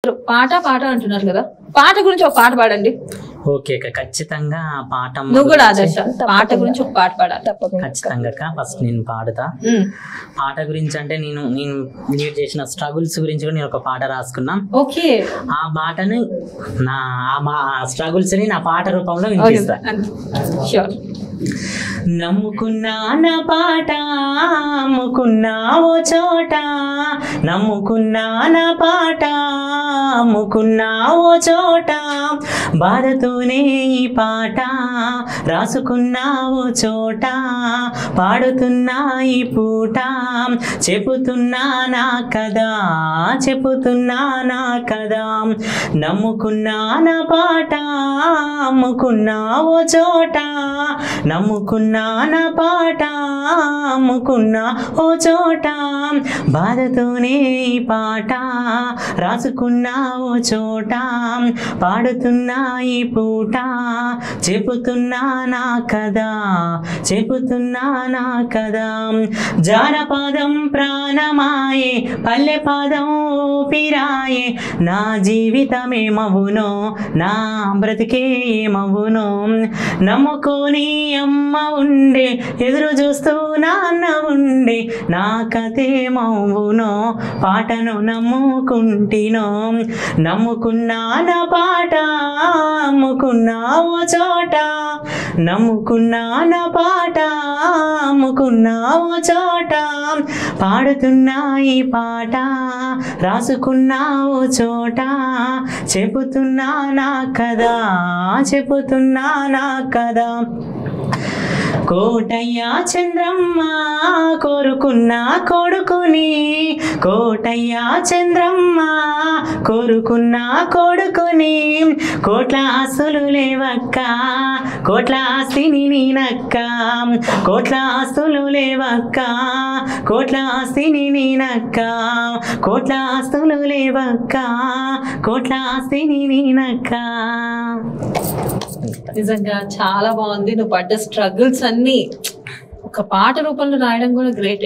పాట పాట అంటున్నారు కదా, పాట గురించి ఒక పాట పాడండి. ఓకే అక్క, ఖచ్చితంగా పాట నువ్వు కూడా ఆదర్శ పాట గురించి ఒక పాట పాడాలి. ఖచ్చితంగా అక్క. ఫస్ట్ నేను పాడతా. పాట గురించి అంటే నేను లీడ్ చేసిన స్ట్రగుల్స్ గురించి కూడా నేను ఒక పాట రాసుకున్నా. ఓకే, ఆ పాటని స్ట్రగుల్స్ ని నా పాట రూపంలో వినిపిస్తా. షూర్. నమ్ముకున్నా నా పాట అమ్ముకున్నా ఓ చోట, నమ్ముకున్నా నా పాట అమ్ముకున్నా ఓ చోట, బాధతోనే ఈ పాట రాసుకున్నా ఓ చోట, పాడుతున్నా ఈ పూట చెబుతున్నా నా కదా, చెబుతున్నా నా కదా. నమ్ముకున్నా నా పాట అమ్ముకున్నా ఓ చోట, నమ్ముకున్నా నా పాట అమ్ముకున్నా ఓ చోట, బాధతోనే ఈ పాట రాసుకున్నా ఓ చోట, పాడుతున్నా ఈ పూట చెబుతున్నా నా కదా, చెబుతున్నా నా కదా. జానపదం ప్రాణమాయే, పల్లె పదం ఊపిరాయే, నా జీవితమేమవునో నా బ్రతికే ఏమవునో, నమ్ముకొని అమ్మ ఉండే ఎదురు చూస్తూ నాన్న ఉండే, నా కథేమవునో పాటను నమ్ముకుంటినో. నమ్ముకున్నా నా పాట అమ్ముకున్నా ఓ చోట, నమ్ముకున్నా నా పాట అమ్ముకున్నా ఓ చోట, పాడుతున్నా ఈ పాట రాసుకున్నా ఓ చోట, చెబుతున్నా నా కదా, చెబుతున్నా నా కదా. కోటయ్య చంద్రమ్మ కోరుకున్న కొడుకుని, కోటయ్య చంద్రమ్మ కోరుకున్న కొడుకుని, కోట్ల ఆస్తులు లేవక్క కోట్ల ఆస్తిని నేనక్క, కోట్ల ఆస్తులు లేవక్క కోట్ల ఆస్తిని నేనక్క, కోట్ల ఆస్తులు లేవక్క కోట్ల ఆస్తిని నేనక్క. నిజంగా చాలా బాగుంది. నువ్వు పడ్డ స్ట్రగుల్స్ అన్ని ఒక పాట రూపంలో రాయడం కూడా గ్రేట్.